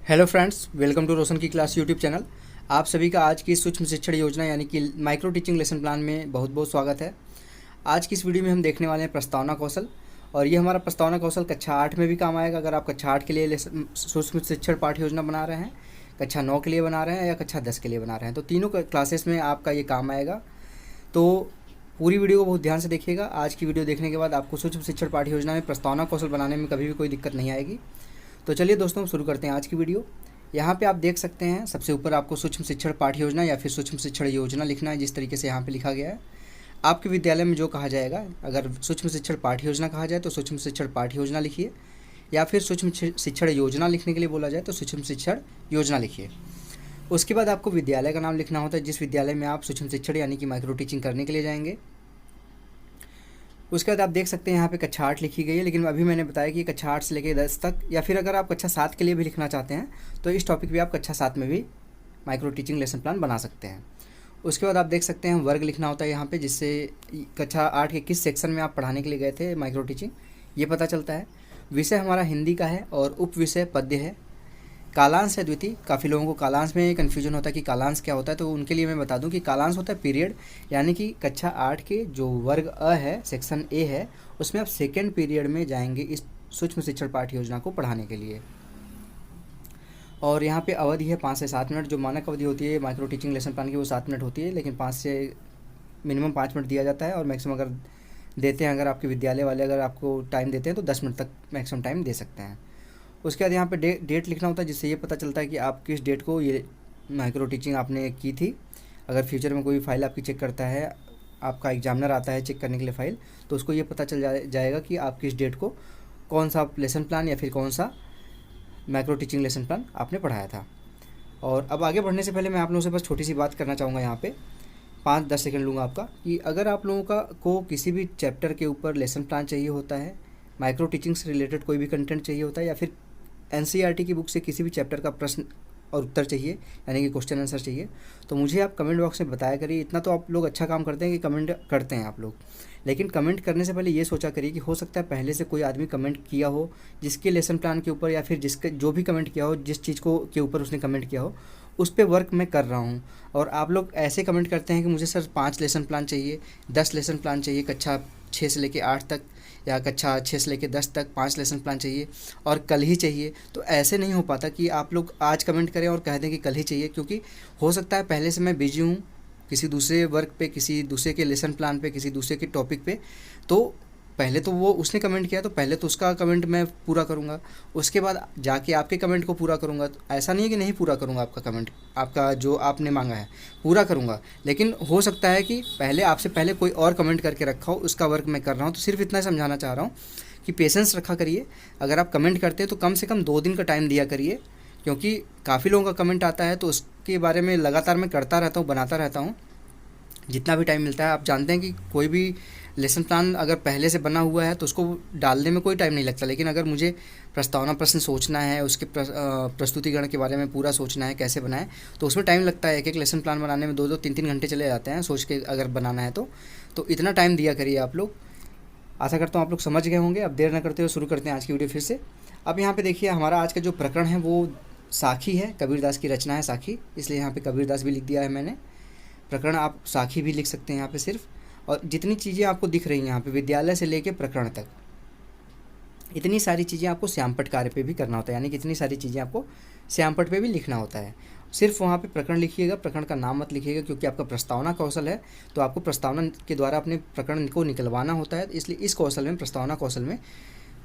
Hello friends, welcome to रोशन की class YouTube channel. आप सभी का आज की सूक्ष्म शिक्षण योजना यानी कि माइक्रो टीचिंग लेसन प्लान में बहुत बहुत स्वागत है। आज की इस वीडियो में हम देखने वाले हैं प्रस्तावना कौशल। और ये हमारा प्रस्तावना कौशल कक्षा 8 में भी काम आएगा। अगर आप कक्षा 8 के लिए सूक्ष्म शिक्षण पाठ्य योजना बना रहे हैं, कक्षा 9 के लिए बना रहे हैं या कक्षा 10 के लिए बना रहे हैं, तो तीनों क्लासेस में आपका ये काम आएगा। तो पूरी वीडियो को बहुत ध्यान से देखिएगा। आज की वीडियो देखने के बाद आपको सूक्ष्म शिक्षण पाठ्य योजना में प्रस्तावना कौशल बनाने में कभी भी कोई दिक्कत नहीं आएगी। तो चलिए दोस्तों, शुरू करते हैं आज की वीडियो। यहाँ पे आप देख सकते हैं सबसे ऊपर आपको सूक्ष्म शिक्षण पाठ्य योजना या फिर सूक्ष्म शिक्षण योजना लिखना है। जिस तरीके से यहाँ पे लिखा गया है, आपके विद्यालय में जो कहा जाएगा, अगर सूक्ष्म शिक्षण पाठ्य योजना कहा जाए तो सूक्ष्म शिक्षण पाठ्य योजना लिखिए, या फिर सूक्ष्म शिक्षण योजना लिखने के लिए बोला जाए तो सूक्ष्म शिक्षण योजना लिखिए। उसके बाद आपको विद्यालय का नाम लिखना होता है, जिस विद्यालय में आप सूक्ष्म शिक्षण यानी कि माइक्रो टीचिंग करने के लिए जाएंगे। उसके बाद आप देख सकते हैं यहाँ पे कक्षा 8 लिखी गई है, लेकिन अभी मैंने बताया कि कक्षा 8 से लेकर 10 तक, या फिर अगर आप कक्षा 7 के लिए भी लिखना चाहते हैं तो इस टॉपिक भी आप कक्षा 7 में भी माइक्रो टीचिंग लेसन प्लान बना सकते हैं। उसके बाद आप देख सकते हैं वर्ग लिखना होता है यहाँ पे, जिससे कक्षा 8 के किस सेक्शन में आप पढ़ाने के लिए गए थे माइक्रो टीचिंग, ये पता चलता है। विषय हमारा हिंदी का है और उप विषय पद्य है। कालांश है द्वितीय। काफ़ी लोगों को कालांश में कन्फ्यूजन होता है कि कालांश क्या होता है, तो उनके लिए मैं बता दूं कि कालांश होता है पीरियड, यानी कि कक्षा 8 के जो वर्ग अ है, सेक्शन ए है, उसमें आप सेकेंड पीरियड में जाएंगे इस सूक्ष्म शिक्षण पाठ्य योजना को पढ़ाने के लिए। और यहाँ पे अवधि है 5 से 7 मिनट। जो मानक अवधि होती है माइक्रो टीचिंग लेसन प्लान की वो 7 मिनट होती है, लेकिन 5 से मिनिमम 5 मिनट दिया जाता है, और मैक्सिमम अगर देते हैं, अगर आपके विद्यालय वाले अगर आपको टाइम देते हैं तो 10 मिनट तक मैक्सिमम टाइम दे सकते हैं। उसके बाद यहाँ पे डेट लिखना होता है, जिससे ये पता चलता है कि आप किस डेट को ये माइक्रो टीचिंग आपने की थी। अगर फ्यूचर में कोई फाइल आपकी चेक करता है, आपका एग्जामिनर आता है चेक करने के लिए फ़ाइल, तो उसको ये पता चल जाएगा कि आप किस डेट को कौन सा लेसन प्लान या फिर कौन सा माइक्रो टीचिंग लेसन प्लान आपने पढ़ाया था। और अब आगे बढ़ने से पहले मैं आप लोगों से बस छोटी सी बात करना चाहूँगा। यहाँ पे 5-10 सेकंड लूँगा आपका, कि अगर आप लोगों को किसी भी चैप्टर के ऊपर लेसन प्लान चाहिए होता है, माइक्रो टीचिंग से रिलेटेड कोई भी कंटेंट चाहिए होता है, या फिर एनसीईआरटी की बुक से किसी भी चैप्टर का प्रश्न और उत्तर चाहिए, यानी कि क्वेश्चन आंसर चाहिए, तो मुझे आप कमेंट बॉक्स में बताया करिए। इतना तो आप लोग अच्छा काम करते हैं कि कमेंट करते हैं आप लोग, लेकिन कमेंट करने से पहले ये सोचा करिए कि हो सकता है पहले से कोई आदमी कमेंट किया हो जिसके लेसन प्लान के ऊपर, या फिर जिसके जो भी कमेंट किया हो, जिस चीज़ को के ऊपर उसने कमेंट किया हो, उस पर वर्क मैं कर रहा हूँ। और आप लोग ऐसे कमेंट करते हैं कि मुझे सर 5 लेसन प्लान चाहिए, 10 लेसन प्लान चाहिए, कक्षा 6 से लेकर 8 तक, या कक्षा 6 से लेकर 10 तक 5 लेसन प्लान चाहिए और कल ही चाहिए। तो ऐसे नहीं हो पाता कि आप लोग आज कमेंट करें और कह दें कि कल ही चाहिए, क्योंकि हो सकता है पहले से मैं बिजी हूँ किसी दूसरे वर्क पे, किसी दूसरे के लेसन प्लान पे, किसी दूसरे के टॉपिक पे। तो पहले तो वो उसने कमेंट किया, तो पहले तो उसका कमेंट मैं पूरा करूँगा, उसके बाद जाके आपके कमेंट को पूरा करूँगा। तो ऐसा नहीं है कि नहीं पूरा करूँगा आपका कमेंट, आपका जो आपने मांगा है पूरा करूँगा, लेकिन हो सकता है कि पहले आपसे पहले कोई और कमेंट करके रखा हो, उसका वर्क मैं कर रहा हूँ। तो सिर्फ इतना समझाना चाह रहा हूँ कि पेशेंस रखा करिए। अगर आप कमेंट करते हैं तो कम से कम 2 दिन का टाइम दिया करिए, क्योंकि काफ़ी लोगों का कमेंट आता है, तो उसके बारे में लगातार मैं करता रहता हूँ, बनाता रहता हूँ जितना भी टाइम मिलता है। आप जानते हैं कि कोई भी लेसन प्लान अगर पहले से बना हुआ है तो उसको डालने में कोई टाइम नहीं लगता, लेकिन अगर मुझे प्रस्तावना प्रश्न सोचना है, उसके प्रस्तुतिकरण के बारे में पूरा सोचना है कैसे बनाएं, तो उसमें टाइम लगता है। एक लेसन प्लान बनाने में 2-2 3-3 घंटे चले जाते हैं सोच के अगर बनाना है तो इतना टाइम दिया करिए आप लोग। आशा करता हूँ आप लोग समझ गए होंगे। अब देर न करते हुए शुरू करते हैं आज की वीडियो फिर से। अब यहाँ पे देखिए, हमारा आज का जो प्रकरण है वो साखी है, कबीरदास की रचना है साखी, इसलिए यहाँ पे कबीरदास भी लिख दिया है मैंने। प्रकरण आप साखी भी लिख सकते हैं यहाँ पे सिर्फ। और जितनी चीज़ें आपको दिख रही हैं यहाँ पे, विद्यालय से लेके प्रकरण तक, इतनी सारी चीज़ें आपको श्यामपट्ट कार्य पे भी करना होता है, यानी कि इतनी सारी चीज़ें आपको श्यामपट्ट पे भी लिखना होता है। सिर्फ वहाँ पे प्रकरण लिखिएगा, प्रकरण का नाम मत लिखिएगा, क्योंकि आपका प्रस्तावना कौशल है, तो आपको प्रस्तावना के द्वारा अपने प्रकरण को निकलवाना होता है। इसलिए इस कौशल में, प्रस्तावना कौशल में,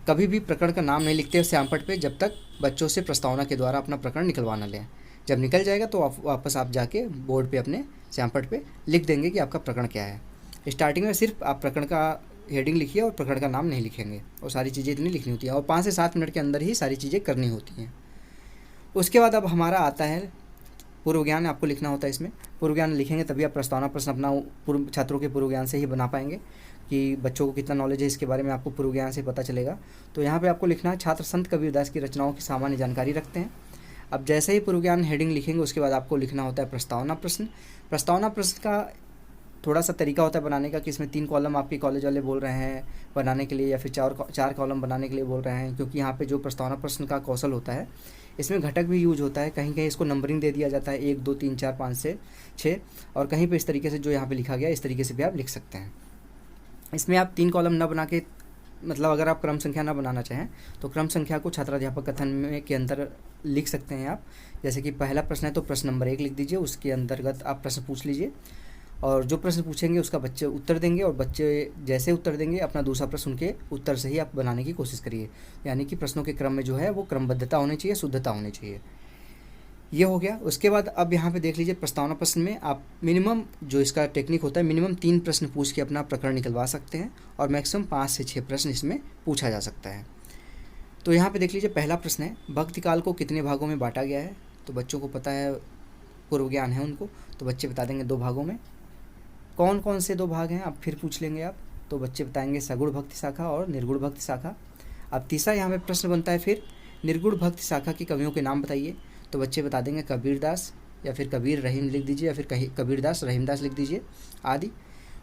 कभी भी प्रकरण का नाम नहीं लिखते श्यामपट्ट पे जब तक बच्चों से प्रस्तावना के द्वारा अपना प्रकरण निकलवा ना लें। जब निकल जाएगा तो आप वापस आप जाके बोर्ड पे अपने श्यामपट्ट पे लिख देंगे कि आपका प्रकरण क्या है। स्टार्टिंग में सिर्फ आप प्रकरण का हेडिंग लिखिए और प्रकरण का नाम नहीं लिखेंगे, और सारी चीज़ें इतनी लिखनी होती हैं, और 5 से 7 मिनट के अंदर ही सारी चीज़ें करनी होती हैं। उसके बाद अब हमारा आता है पूर्व ज्ञान। आपको लिखना होता है इसमें। पूर्व ज्ञान लिखेंगे तभी आप प्रस्तावना प्रश्न अपना पूर्व छात्रों के पूर्व ज्ञान से ही बना पाएंगे, कि बच्चों को कितना नॉलेज है इसके बारे में आपको पूर्व ज्ञान से पता चलेगा। तो यहाँ पे आपको लिखना है, छात्र संत कबीरदास की रचनाओं की सामान्य जानकारी रखते हैं। अब जैसे ही पूर्व ज्ञान हेडिंग लिखेंगे, उसके बाद आपको लिखना होता है प्रस्तावना प्रश्न। प्रस्तावना प्रश्न का थोड़ा सा तरीका होता है बनाने का कि इसमें 3 कॉलम आपके कॉलेज वाले बोल रहे हैं बनाने के लिए, या फिर 4 कॉलम बनाने के लिए बोल रहे हैं, क्योंकि यहाँ पे जो प्रस्तावना प्रश्न का कौशल होता है इसमें घटक भी यूज होता है। कहीं कहीं इसको नंबरिंग दे दिया जाता है 1 2 3 4 5 से 6, और कहीं पे इस तरीके से जो यहाँ पे लिखा गया इस तरीके से भी आप लिख सकते हैं। इसमें आप 3 कॉलम न बना के, मतलब अगर आप क्रम संख्या ना बनाना चाहें तो क्रम संख्या को छात्राध्यापक कथन में के अंदर लिख सकते हैं आप। जैसे कि पहला प्रश्न है तो प्रश्न नंबर 1 लिख दीजिए, उसके अंतर्गत आप प्रश्न पूछ लीजिए, और जो प्रश्न पूछेंगे उसका बच्चे उत्तर देंगे, और बच्चे जैसे उत्तर देंगे अपना दूसरा प्रश्न उनके उत्तर से ही आप बनाने की कोशिश करिए। यानी कि प्रश्नों के क्रम में जो है वो क्रमबद्धता होनी चाहिए, शुद्धता होनी चाहिए। ये हो गया। उसके बाद अब यहाँ पे देख लीजिए प्रस्तावना प्रश्न में आप मिनिमम जो इसका टेक्निक होता है, मिनिमम 3 प्रश्न पूछ के अपना प्रकरण निकलवा सकते हैं, और मैक्सिमम 5 से 6 प्रश्न इसमें पूछा जा सकता है। तो यहाँ पे देख लीजिए पहला प्रश्न है, भक्ति काल को कितने भागों में बांटा गया है। तो बच्चों को पता है, पूर्व ज्ञान है उनको, तो बच्चे बता देंगे 2 भागों में। कौन कौन से 2 भाग हैं आप फिर पूछ लेंगे आप, तो बच्चे बताएंगे सगुण भक्ति शाखा और निर्गुण भक्ति शाखा। अब तीसरा यहाँ पे प्रश्न बनता है फिर, निर्गुण भक्ति शाखा के कवियों के नाम बताइए। तो बच्चे बता देंगे कबीरदास, या फिर कबीर रहीम लिख दीजिए, या फिर कबीरदास रहीमदास लिख दीजिए आदि।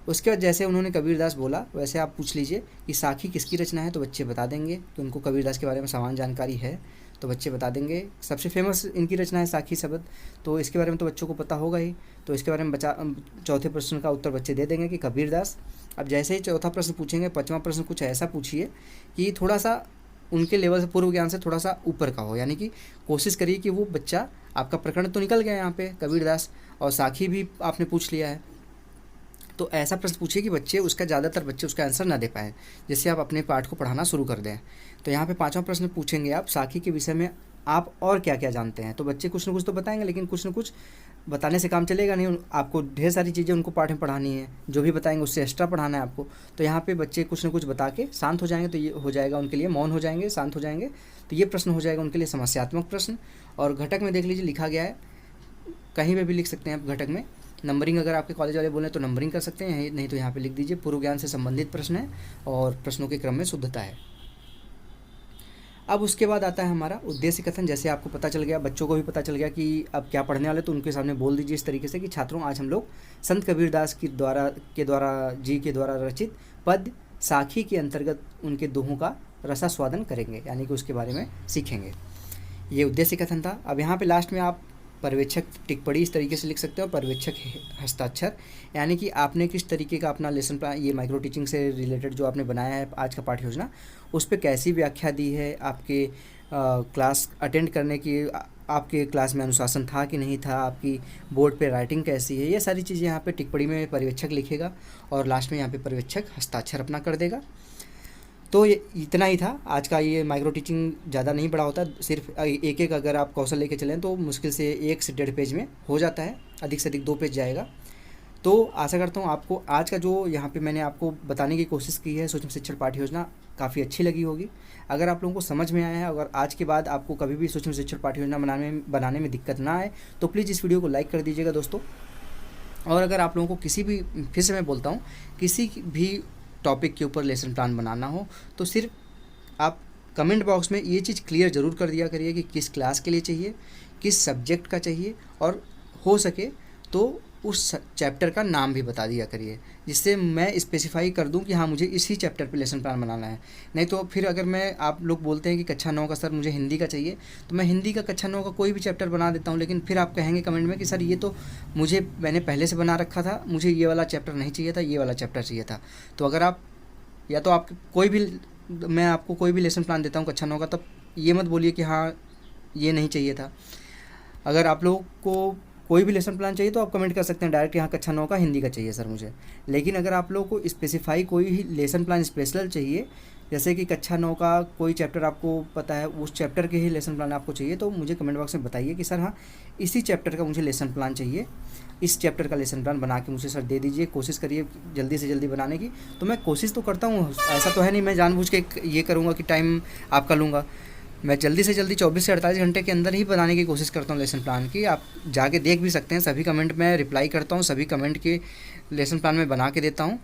उसके बाद जैसे उन्होंने कबीरदास बोला वैसे आप पूछ लीजिए कि साखी किसकी रचना है। तो बच्चे बता देंगे कि उनको कबीरदास के बारे में सामान्य जानकारी है, तो बच्चे बता देंगे सबसे फेमस इनकी रचना है साखी शब्द, तो इसके बारे में तो बच्चों को पता होगा ही। तो इसके बारे में चौथे प्रश्न का उत्तर बच्चे दे देंगे कि कबीरदास। अब जैसे ही चौथा प्रश्न पूछेंगे, 5वां प्रश्न कुछ ऐसा पूछिए कि थोड़ा सा उनके लेवल से, पूर्व ज्ञान से थोड़ा सा ऊपर का हो। यानी कि कोशिश करिए कि वो बच्चा, आपका प्रकरण तो निकल गया यहाँ पे कबीरदास और साखी भी आपने पूछ लिया है, तो ऐसा प्रश्न पूछिए कि बच्चे उसका, ज़्यादातर बच्चे उसका आंसर ना दे पाएँ, जिससे आप अपने पाठ को पढ़ाना शुरू कर दें। तो यहाँ पे 5वां प्रश्न पूछेंगे आप, साखी के विषय में आप और क्या क्या जानते हैं। तो बच्चे कुछ ना कुछ तो बताएंगे, लेकिन कुछ ना कुछ बताने से काम चलेगा नहीं, आपको ढेर सारी चीज़ें उनको पाठ में पढ़ानी है, जो भी बताएंगे उससे एक्स्ट्रा पढ़ाना है आपको। तो यहाँ पे बच्चे कुछ ना कुछ बता के शांत हो जाएंगे, तो ये हो जाएगा उनके लिए, मौन हो जाएंगे, शांत हो जाएंगे, तो ये प्रश्न हो जाएगा उनके लिए समस्यात्मक प्रश्न। और घटक में देख लीजिए लिखा गया है, कहीं पर भी लिख सकते हैं आप घटक में। नंबरिंग अगर आपके कॉलेज वाले बोलें तो नंबरिंग कर सकते हैं, नहीं तो यहाँ पे लिख दीजिए पूर्व ज्ञान से संबंधित प्रश्न है और प्रश्नों के क्रम में शुद्धता है। अब उसके बाद आता है हमारा उद्देश्य कथन। जैसे आपको पता चल गया, बच्चों को भी पता चल गया कि अब क्या पढ़ने वाले, तो उनके सामने बोल दीजिए इस तरीके से कि छात्रों आज हम लोग संत कबीरदास के द्वारा रचित पद साखी के अंतर्गत उनके दोहों का रसास्वादन करेंगे, यानी कि उसके बारे में सीखेंगे। ये उद्देश्य कथन था। अब यहाँ पे लास्ट में आप पर्यवेक्षक टिप्पणी इस तरीके से लिख सकते हो, पर्यवेक्षक हस्ताक्षर, यानी कि आपने किस तरीके का अपना लेसन प्लान, ये माइक्रो टीचिंग से रिलेटेड जो आपने बनाया है आज का पाठ योजना, उस पर कैसी व्याख्या दी है, आपके क्लास अटेंड करने की, आपके क्लास में अनुशासन था कि नहीं था, आपकी बोर्ड पे राइटिंग कैसी है, ये सारी चीज़ें यहाँ पे टिप्पणी में पर्यवेक्षक लिखेगा, और लास्ट में यहाँ पे पर्यवेक्षक हस्ताक्षर अपना कर देगा। तो ये इतना ही था आज का। ये माइक्रो टीचिंग ज़्यादा नहीं बड़ा होता, सिर्फ एक एक अगर आप कौशल लेके चलें तो मुश्किल से 1 से 1.5 पेज में हो जाता है, अधिक से अधिक 2 पेज जाएगा। तो आशा करता हूँ आपको आज का जो यहाँ पे मैंने आपको बताने की कोशिश की है सूक्ष्म शिक्षण पाठ्य योजना काफ़ी अच्छी लगी होगी। अगर आप लोगों को समझ में आया है, अगर आज के बाद आपको कभी भी सूक्ष्म शिक्षण पाठ्य योजना बनाने में दिक्कत ना आए तो प्लीज़ इस वीडियो को लाइक कर दीजिएगा दोस्तों। और अगर आप लोगों को किसी भी, फिर से मैं बोलता हूँ, किसी भी टॉपिक के ऊपर लेसन प्लान बनाना हो तो सिर्फ आप कमेंट बॉक्स में ये चीज़ क्लियर ज़रूर कर दिया करिए कि किस क्लास के लिए चाहिए, किस सब्जेक्ट का चाहिए, और हो सके तो उस चैप्टर का नाम भी बता दिया करिए, जिससे मैं स्पेसिफाई कर दूं कि हाँ मुझे इसी चैप्टर पे लेसन प्लान बनाना है। नहीं तो फिर अगर आप लोग बोलते हैं कि कक्षा 9 का सर मुझे हिंदी का चाहिए, तो मैं हिंदी का कक्षा 9 का कोई भी चैप्टर बना देता हूँ, लेकिन फिर आप कहेंगे कमेंट में कि सर ये तो मैंने पहले से बना रखा था, मुझे ये वाला चैप्टर नहीं चाहिए था, ये वाला चैप्टर चाहिए था। तो अगर आप, या तो आप कोई भी, मैं आपको कोई भी लेसन प्लान देता हूँ कक्षा 9 का, तब ये मत बोलिए कि हाँ ये नहीं चाहिए था। अगर आप लोगों को कोई भी लेसन प्लान चाहिए तो आप कमेंट कर सकते हैं डायरेक्ट, यहाँ कक्षा 9 का हिंदी का चाहिए सर मुझे। लेकिन अगर आप लोगों को स्पेसिफाई कोई ही लेसन प्लान स्पेशल चाहिए, जैसे कि कक्षा 9 का कोई चैप्टर आपको पता है, उस चैप्टर के ही लेसन प्लान आपको चाहिए, तो मुझे कमेंट बॉक्स में बताइए कि सर हाँ इसी चैप्टर का मुझे लेसन प्लान चाहिए, इस चैप्टर का लेसन प्लान बना के मुझे सर दे दीजिए। कोशिश करिए जल्दी से जल्दी बनाने की। तो मैं कोशिश तो करता हूँ, ऐसा तो है नहीं मैं जानबूझ के ये करूँगा कि टाइम आपका लूँगा। मैं जल्दी से जल्दी 24 से 48 घंटे के अंदर ही बनाने की कोशिश करता हूँ लेसन प्लान की। आप जाके देख भी सकते हैं, सभी कमेंट में रिप्लाई करता हूँ, सभी कमेंट के लेसन प्लान में बना के देता हूँ।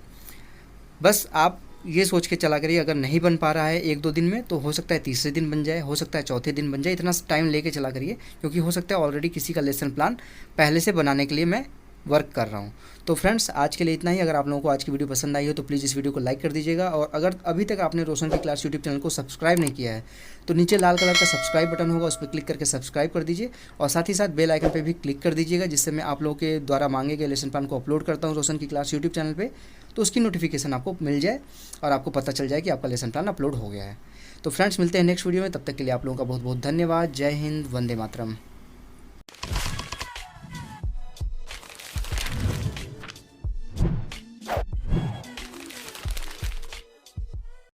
बस आप ये सोच के चला करिए, अगर नहीं बन पा रहा है 1-2 दिन में तो हो सकता है तीसरे दिन बन जाए, हो सकता है चौथे दिन बन जाए, इतना टाइम लेके चला करिए, क्योंकि हो सकता है ऑलरेडी किसी का लेसन प्लान पहले से बनाने के लिए मैं वर्क कर रहा हूँ। तो फ्रेंड्स आज के लिए इतना ही। अगर आप लोगों को आज की वीडियो पसंद आई हो तो प्लीज़ इस वीडियो को लाइक कर दीजिएगा, और अगर अभी तक आपने रोशन की क्लास यूट्यूब चैनल को सब्सक्राइब नहीं किया है तो नीचे लाल कलर का सब्सक्राइब बटन होगा, उस पर क्लिक करके सब्सक्राइब कर दीजिए, और साथ ही साथ बेल आइकन पर भी क्लिक कर दीजिएगा, जिससे मैं आप लोगों के द्वारा मांगे गए लेसन प्लान को अपलोड करता हूँ रोशन की क्लास यूट्यूब चैनल पर, तो उसकी नोटिफिकेशन आपको मिल जाए और आपको पता चल जाए कि आपका लेसन प्लान अपलोड हो गया है। तो फ्रेंड्स मिलते हैं नेक्स्ट वीडियो में, तब तक के लिए आप लोगों का बहुत बहुत धन्यवाद। जय हिंद, वंदे मातरम।